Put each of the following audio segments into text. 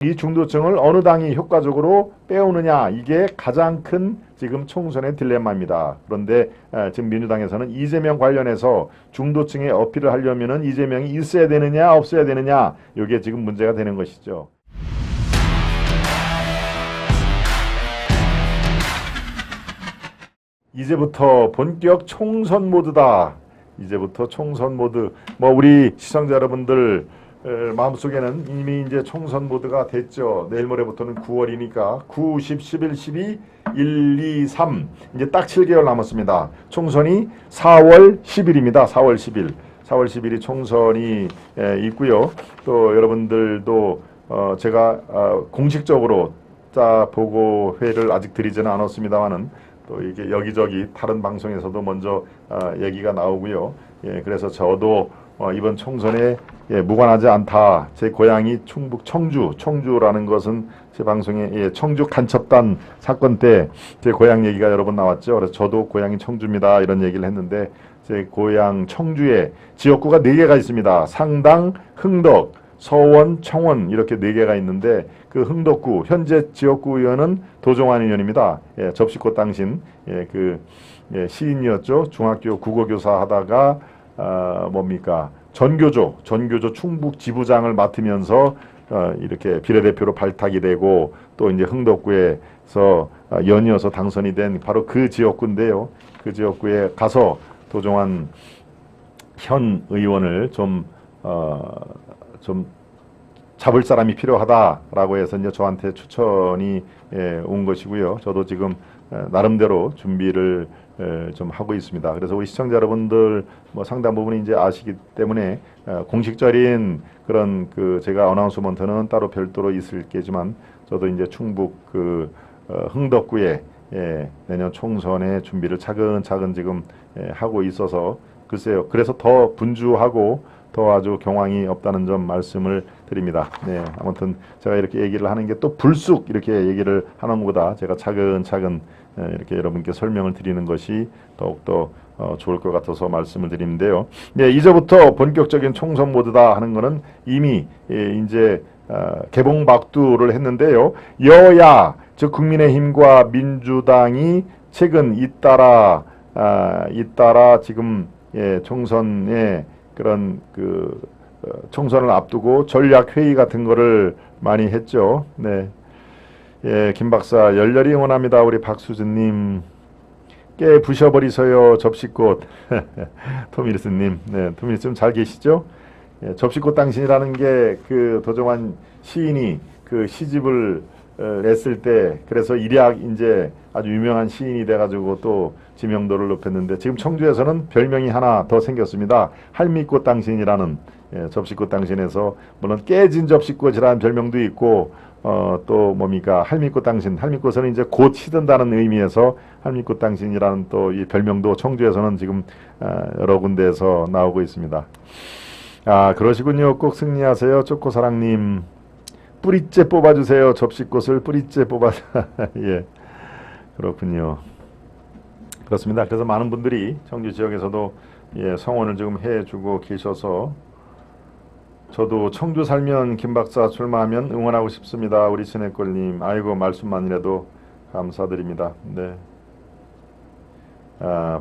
이 중도층을 어느 당이 효과적으로 빼오느냐, 이게 가장 큰 지금 총선의 딜레마입니다. 그런데 지금 민주당에서는 이재명 관련해서 중도층에 어필을 하려면은 이재명이 있어야 되느냐 없어야 되느냐, 이게 지금 문제가 되는 것이죠. 이제부터 본격 총선 모드다. 이제부터 총선 모드. 우리 시청자 여러분들 마음속에는 이미 이제 총선 모드가 됐죠. 내일 모레부터는 9월이니까 9, 10, 11, 12, 1, 2, 3 이제 딱 7개월 남았습니다. 총선이 4월 10일입니다. 4월 10일. 4월 10일이 총선이 있고요. 또 여러분들도 제가 공식적으로 보고회를 아직 드리지는 않았습니다만은 또 이게 여기저기 다른 방송에서도 먼저 얘기가 나오고요. 그래서 저도 이번 총선에 무관하지 않다. 제 고향이 충북 청주라는 것은 제 방송에 청주 간첩단 사건 때 제 고향 얘기가 여러 번 나왔죠. 그래서 저도 고향이 청주입니다. 이런 얘기를 했는데 제 고향 청주에 지역구가 4개가 있습니다. 상당, 흥덕, 서원, 청원 이렇게 4개가 있는데 그 흥덕구 현재 지역구 의원은 도종환 의원입니다. 접시꽃 당신 시인이었죠. 중학교 국어교사 하다가 전교조 충북 지부장을 맡으면서 이렇게 비례대표로 발탁이 되고 또 이제 흥덕구에서 연이어서 당선이 된 바로 그 지역구인데요. 그 지역구에 가서 도종환 현 의원을 좀 잡을 사람이 필요하다라고 해서 이제 저한테 추천이 온 것이고요. 저도 지금 나름대로 준비를 좀 하고 있습니다. 그래서 우리 시청자 여러분들 상당 부분이 이제 아시기 때문에 공식적인 그런 제가 어나운스먼트는 따로 별도로 있을 게지만 저도 이제 충북 흥덕구에 내년 총선의 준비를 차근차근 지금 하고 있어서 글쎄요. 그래서 더 분주하고 더 아주 경황이 없다는 점 말씀을 드립니다. 아무튼 제가 이렇게 얘기를 하는 게 또 불쑥 이렇게 얘기를 하는 것보다 제가 차근차근 이렇게 여러분께 설명을 드리는 것이 더욱더 좋을 것 같아서 말씀을 드리는데요. 이제부터 본격적인 총선 모드다 하는 것은 이미 이제 개봉박두를 했는데요. 여야, 즉 국민의힘과 민주당이 최근 잇따라 지금 총선에 그런 총선을 앞두고 전략 회의 같은 거를 많이 했죠. 김 박사 열렬히 응원합니다. 우리 박수진님 깨 부셔버리세요. 접시꽃. 토미리스님, 토미리스 잘 계시죠? 접시꽃 당신이라는 게 도종환 시인이 시집을 냈을 때 그래서 일약 이제 아주 유명한 시인이 돼가지고 또 지명도를 높였는데 지금 청주에서는 별명이 하나 더 생겼습니다. 할미꽃 당신이라는 접시꽃 당신에서 물론 깨진 접시꽃이라는 별명도 있고 또 할미꽃 당신, 할미꽃은 이제 곧 시든다는 의미에서 할미꽃 당신이라는 또 이 별명도 청주에서는 지금 여러 군데에서 나오고 있습니다. 그러시군요. 꼭 승리하세요. 쪼꼬사랑님. 뿌리째 뽑아주세요. 접시꽃을 뿌리째 뽑아서. 그렇군요. 그렇습니다. 그래서 많은 분들이 청주 지역에서도 성원을 지금 해주고 계셔서 저도 청주 살면 김 박사 출마하면 응원하고 싶습니다. 우리 신해골님. 아이고 말씀만이라도 감사드립니다.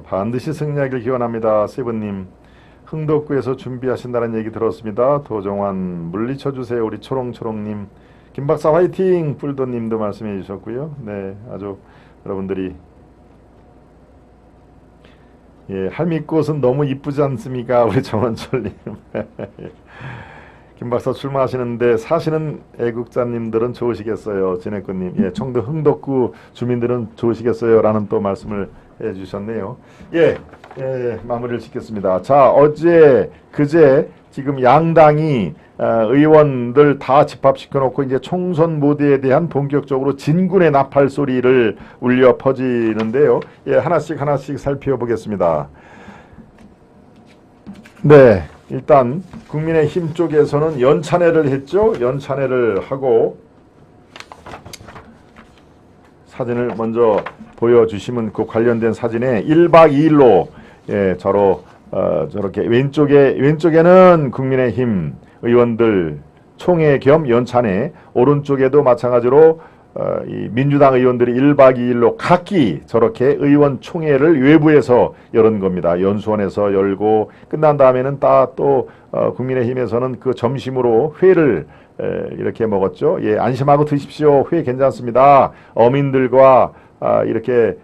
반드시 승리하길 기원합니다. 세븐님. 흥덕구에서 준비하신다는 얘기 들었습니다. 도종환 물리쳐주세요. 우리 초롱초롱님. 김박사 화이팅! 뿔도님도 말씀해 주셨고요. 아주 여러분들이 할미꽃은 너무 이쁘지 않습니까? 우리 정원철님. 김박사 출마하시는데 사시는 애국자님들은 좋으시겠어요. 진해꾼님. 청도 흥덕구 주민들은 좋으시겠어요. 라는 또 말씀을 해주셨네요. 마무리를 짓겠습니다. 자, 어제 그제 지금 양당이 의원들 다 집합시켜 놓고 이제 총선 모드에 대한 본격적으로 진군의 나팔 소리를 울려 퍼지는데요. 하나씩 살펴보겠습니다. 일단 국민의힘 쪽에서는 연찬회를 했죠. 연찬회를 하고 사진을 먼저 보여주시면 그 관련된 사진에 1박 2일로 저렇게 왼쪽에는 국민의힘 의원들 총회 겸 연찬회, 오른쪽에도 마찬가지로 이 민주당 의원들이 1박 2일로 각기 저렇게 의원총회를 외부에서 열은 겁니다. 연수원에서 열고 끝난 다음에는 또 국민의힘에서는 그 점심으로 회를 이렇게 먹었죠. 예, 안심하고 드십시오. 회 괜찮습니다. 어민들과 이렇게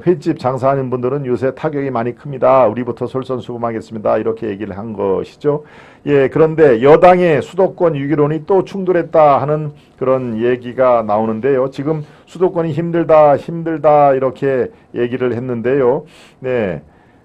횟집 장사하는 분들은 요새 타격이 많이 큽니다. 우리부터 솔선수범하겠습니다. 이렇게 얘기를 한 것이죠. 예, 그런데 여당의 수도권 위기론이 또 충돌했다 하는 그런 얘기가 나오는데요. 지금 수도권이 힘들다 이렇게 얘기를 했는데요. 네.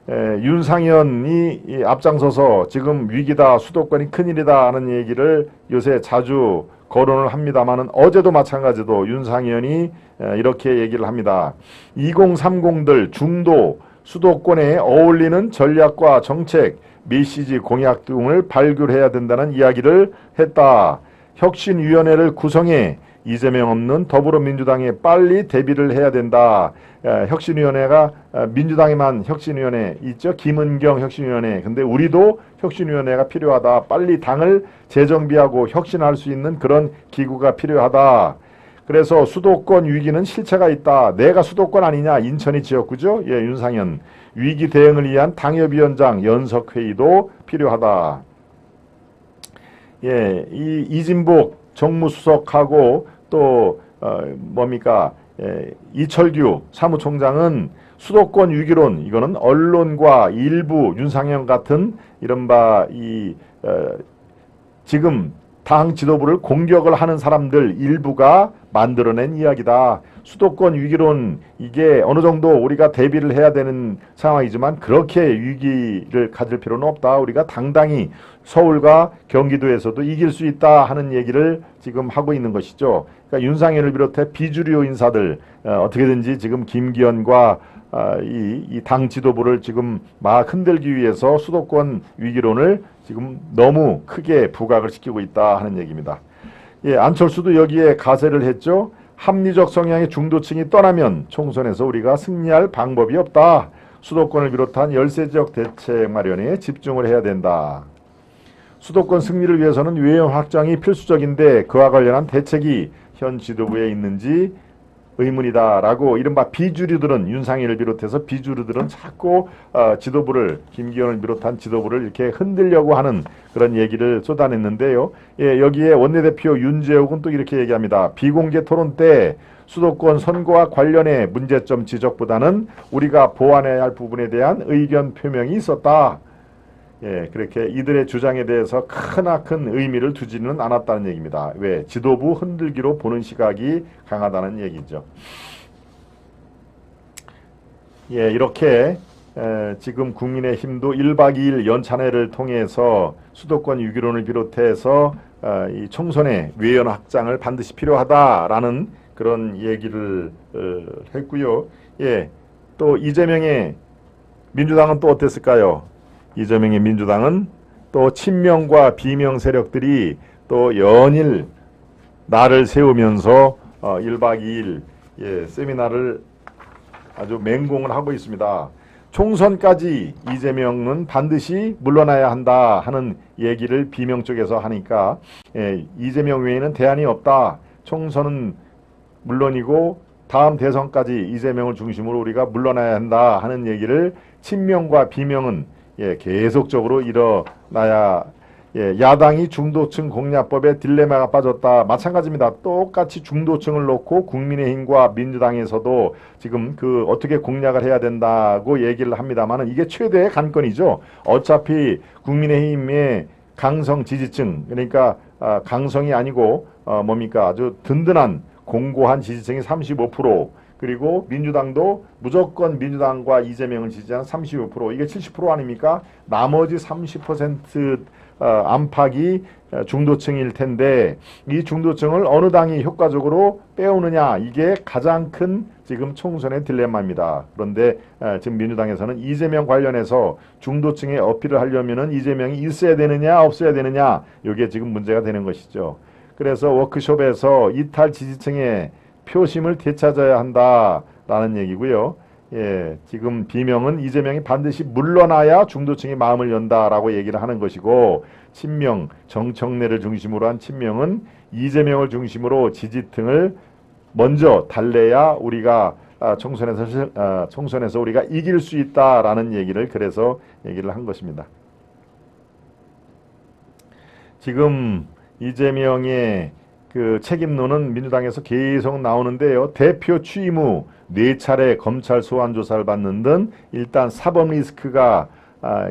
윤상현이 앞장서서 지금 위기다, 수도권이 큰일이다 하는 얘기를 요새 자주 거론을 합니다만은 어제도 마찬가지로 윤상현이 이렇게 얘기를 합니다. 2030들 중도 수도권에 어울리는 전략과 정책, 메시지, 공약 등을 발굴해야 된다는 이야기를 했다. 혁신위원회를 구성해 이재명 없는 더불어민주당에 빨리 대비를 해야 된다. 혁신위원회가 민주당에만 혁신위원회 있죠. 김은경 혁신위원회. 근데 우리도 혁신위원회가 필요하다. 빨리 당을 재정비하고 혁신할 수 있는 그런 기구가 필요하다. 그래서 수도권 위기는 실체가 있다. 내가 수도권 아니냐. 인천이 지역구죠. 예, 윤상현. 위기 대응을 위한 당협위원장 연석회의도 필요하다. 예, 이진복 정무수석하고 또 뭡니까? 이철규 사무총장은 수도권 위기론, 이거는 언론과 일부 윤상현 같은 이른바 지금 당 지도부를 공격을 하는 사람들 일부가 만들어낸 이야기다. 수도권 위기론, 이게 어느 정도 우리가 대비를 해야 되는 상황이지만 그렇게 위기를 가질 필요는 없다. 우리가 당당히 서울과 경기도에서도 이길 수 있다 하는 얘기를 지금 하고 있는 것이죠. 그러니까 윤상현을 비롯해 비주류 인사들 어떻게든지 지금 김기현과 이 당 지도부를 지금 막 흔들기 위해서 수도권 위기론을 지금 너무 크게 부각을 시키고 있다 하는 얘기입니다. 예, 안철수도 여기에 가세를 했죠. 합리적 성향의 중도층이 떠나면 총선에서 우리가 승리할 방법이 없다. 수도권을 비롯한 열세지역 대책 마련에 집중을 해야 된다. 수도권 승리를 위해서는 외연 확장이 필수적인데 그와 관련한 대책이 현 지도부에 있는지 의문이다라고 이른바 비주류들은 윤상현을 비롯해서 비주류들은 자꾸 지도부를 김기현을 비롯한 지도부를 이렇게 흔들려고 하는 그런 얘기를 쏟아냈는데요. 예, 여기에 원내대표 윤재욱은 또 이렇게 얘기합니다. 비공개 토론 때 수도권 선거와 관련해 문제점 지적보다는 우리가 보완해야 할 부분에 대한 의견 표명이 있었다. 예, 그렇게 이들의 주장에 대해서 크나큰 의미를 두지는 않았다는 얘기입니다. 왜? 지도부 흔들기로 보는 시각이 강하다는 얘기죠. 예, 이렇게 지금 국민의힘도 1박 2일 연찬회를 통해서 수도권 위기론을 비롯해서 이 총선의 외연 확장을 반드시 필요하다라는 그런 얘기를 했고요. 예, 또 이재명의 민주당은 또 어땠을까요? 이재명의 민주당은 또 친명과 비명 세력들이 또 연일 날을 세우면서 1박 2일 예, 세미나를 아주 맹공을 하고 있습니다. 총선까지 이재명은 반드시 물러나야 한다 하는 얘기를 비명 쪽에서 하니까 예, 이재명 외에는 대안이 없다. 총선은 물론이고 다음 대선까지 이재명을 중심으로 우리가 물러나야 한다 하는 얘기를 친명과 비명은 예, 계속적으로 일어나야 야당이 중도층 공략법에 딜레마가 빠졌다. 마찬가지입니다. 똑같이 중도층을 놓고 국민의힘과 민주당에서도 지금 그 어떻게 공략을 해야 된다고 얘기를 합니다만은 이게 최대의 관건이죠. 어차피 국민의힘의 강성 지지층, 그러니까 강성이 아니고 뭡니까? 아주 든든한 공고한 지지층이 35%, 그리고 민주당도 무조건 민주당과 이재명을 지지하는 35%, 이게 70% 아닙니까? 나머지 30% 안팎이 중도층일 텐데 이 중도층을 어느 당이 효과적으로 빼오느냐, 이게 가장 큰 지금 총선의 딜레마입니다. 그런데 지금 민주당에서는 이재명 관련해서 중도층에 어필을 하려면은 이재명이 있어야 되느냐 없어야 되느냐, 이게 지금 문제가 되는 것이죠. 그래서 워크숍에서 이탈 지지층의 표심을 되찾아야 한다라는 얘기고요. 예, 지금 비명은 이재명이 반드시 물러나야 중도층이 마음을 연다라고 얘기를 하는 것이고, 친명, 정청래를 중심으로 한 친명은 이재명을 중심으로 지지층을 먼저 달래야 우리가 총선에서 우리가 이길 수 있다라는 얘기를 그래서 얘기를 한 것입니다. 지금 이재명의 그 책임론은 민주당에서 계속 나오는데요. 대표 취임 후 4차례 검찰 소환 조사를 받는 등 일단 사법 리스크가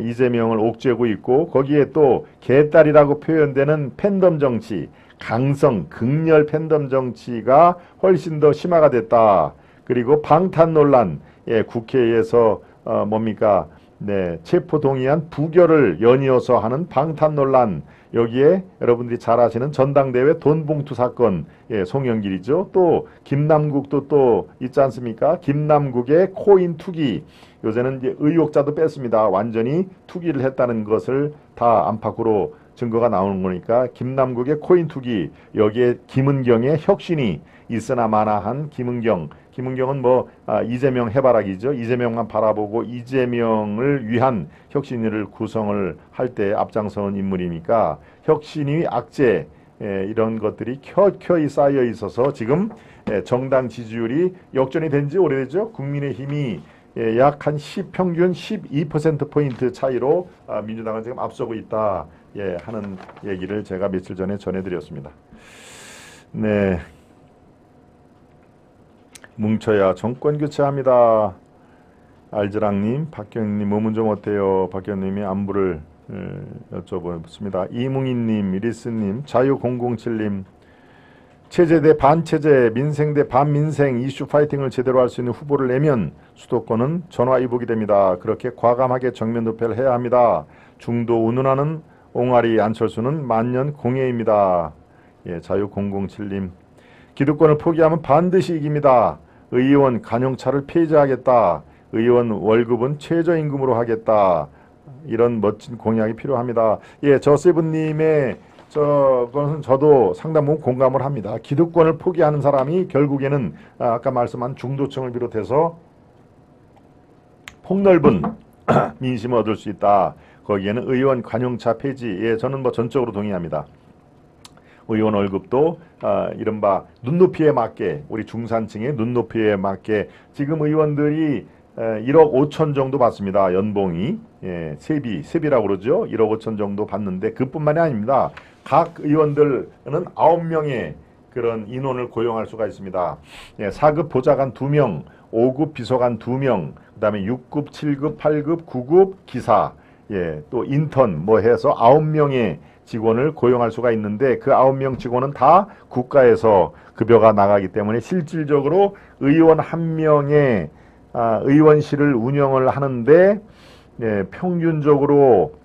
이재명을 옥죄고 있고, 거기에 또 개딸이라고 표현되는 팬덤 정치, 강성 극렬 팬덤 정치가 훨씬 더 심화가 됐다. 그리고 방탄 논란, 국회에서 뭡니까? 네, 체포 동의안 부결을 연이어서 하는 방탄 논란, 여기에 여러분들이 잘 아시는 전당대회 돈봉투 사건, 송영길이죠. 또 김남국도 또 있지 않습니까? 김남국의 코인 투기, 요새는 이제 의혹자도 뺐습니다. 완전히 투기를 했다는 것을 다 안팎으로 증거가 나오는 거니까 김남국의 코인 투기, 여기에 김은경의 혁신이 있으나 마나한 김은경은 뭐 이재명 해바라기죠. 이재명만 바라보고 이재명을 위한 혁신위를 구성을 할 때 앞장서는 인물이니까 혁신위 악재, 이런 것들이 켜켜이 쌓여 있어서 지금 정당 지지율이 역전이 된 지 오래됐죠. 국민의힘이 약 한 평균 12%포인트 차이로 민주당은 지금 앞서고 있다, 하는 얘기를 제가 며칠 전에 전해드렸습니다. 네. 뭉쳐야 정권 교체합니다. 알즈랑님, 박경님 몸은 좀 어때요? 박경님이 안부를 여쭤보습니다. 이뭉희님, 이리스님, 자유007님, 체제 대 반체제, 민생 대 반민생 이슈 파이팅을 제대로 할 수 있는 후보를 내면 수도권은 전화위복이 됩니다. 그렇게 과감하게 정면 도패를 해야 합니다. 중도 운운하는 옹알이 안철수는 만년 공예입니다. 자유007님, 기득권을 포기하면 반드시 이깁니다. 의원 관용차를 폐지하겠다. 의원 월급은 최저임금으로 하겠다. 이런 멋진 공약이 필요합니다. 저세븐님의 그것은 저도 상당 부분 공감을 합니다. 기득권을 포기하는 사람이 결국에는 아까 말씀한 중도층을 비롯해서 폭넓은 민심을 얻을 수 있다. 거기에는 의원 관용차 폐지, 저는 뭐 전적으로 동의합니다. 의원 월급도 이른바 눈높이에 맞게, 우리 중산층의 눈높이에 맞게, 지금 의원들이 1억 5천 정도 받습니다. 연봉이, 세비라고 그러죠. 1억 5천 정도 받는데 그뿐만이 아닙니다. 각 의원들은 9명의 그런 인원을 고용할 수가 있습니다. 4급 보좌관 2명, 5급 비서관 2명, 그 다음에 6급, 7급, 8급, 9급 기사, 또 인턴 뭐 해서 9명의 직원을 고용할 수가 있는데, 그 9명 직원은 다 국가에서 급여가 나가기 때문에 실질적으로 의원 한 명의 의원실을 운영을 하는데 평균적으로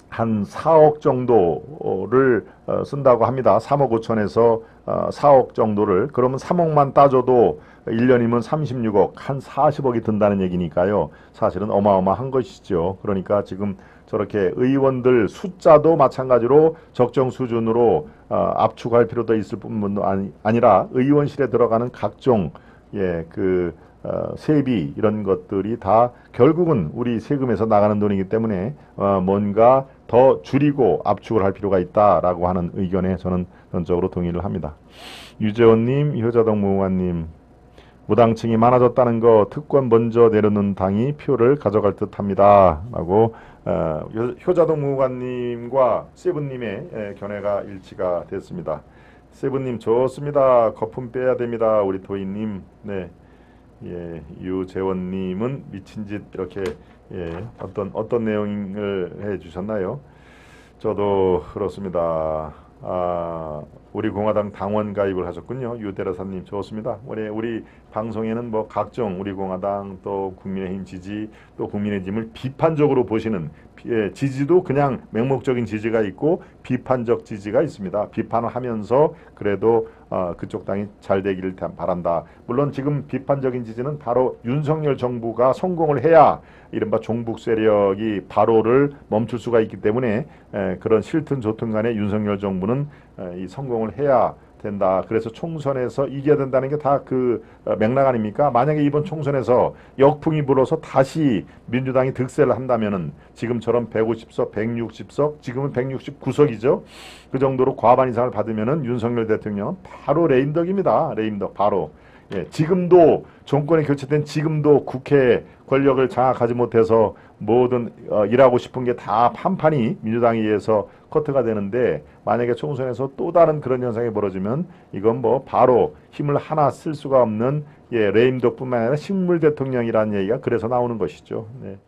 한 4억 정도를 쓴다고 합니다. 3억 5천에서 4억 정도를. 그러면 3억만 따져도 1년이면 36억, 한 40억이 든다는 얘기니까요. 사실은 어마어마한 것이죠. 그러니까 지금 저렇게 의원들 숫자도 마찬가지로 적정 수준으로 압축할 필요도 있을 뿐만 아니라 의원실에 들어가는 각종 세비, 이런 것들이 다 결국은 우리 세금에서 나가는 돈이기 때문에 뭔가 더 줄이고 압축을 할 필요가 있다라고 하는 의견에 저는 전적으로 동의를 합니다. 유재원님, 효자동무관님, 무당층이 많아졌다는 거, 특권 먼저 내려놓는 당이 표를 가져갈 듯합니다. 라고 효자동무관님과 세븐님의 견해가 일치가 됐습니다. 세븐님 좋습니다. 거품 빼야 됩니다. 우리 도희님. 네. 유재원님은 미친 짓, 이렇게 어떤 내용을 해주셨나요? 저도 그렇습니다. 우리 공화당 당원 가입을 하셨군요. 유대라사님 좋습니다. 우리 방송에는 뭐 각종 우리 공화당 또 국민의힘 지지, 또 국민의힘을 비판적으로 보시는, 지지도 그냥 맹목적인 지지가 있고 비판적 지지가 있습니다. 비판을 하면서 그래도 그쪽 당이 잘 되기를 바란다. 물론 지금 비판적인 지지는 바로 윤석열 정부가 성공을 해야 이른바 종북 세력이 바로를 멈출 수가 있기 때문에, 그런 싫든 좋든 간에 윤석열 정부는 이 성공을 해야 된다. 그래서 총선에서 이겨야 된다는 게 다 그 맥락 아닙니까? 만약에 이번 총선에서 역풍이 불어서 다시 민주당이 득세를 한다면은 지금처럼 150석, 160석, 지금은 169석이죠. 그 정도로 과반 이상을 받으면은 윤석열 대통령은 바로 레임덕입니다. 레임덕 바로. 예, 지금도 정권이 교체된 지금도 국회 권력을 장악하지 못해서 뭐든 일하고 싶은 게 다 판판이 민주당에 의해서 커트가 되는데 만약에 총선에서 또 다른 그런 현상이 벌어지면 이건 뭐 바로 힘을 하나 쓸 수가 없는 레임덕뿐만 아니라 식물 대통령이라는 얘기가 그래서 나오는 것이죠. 네.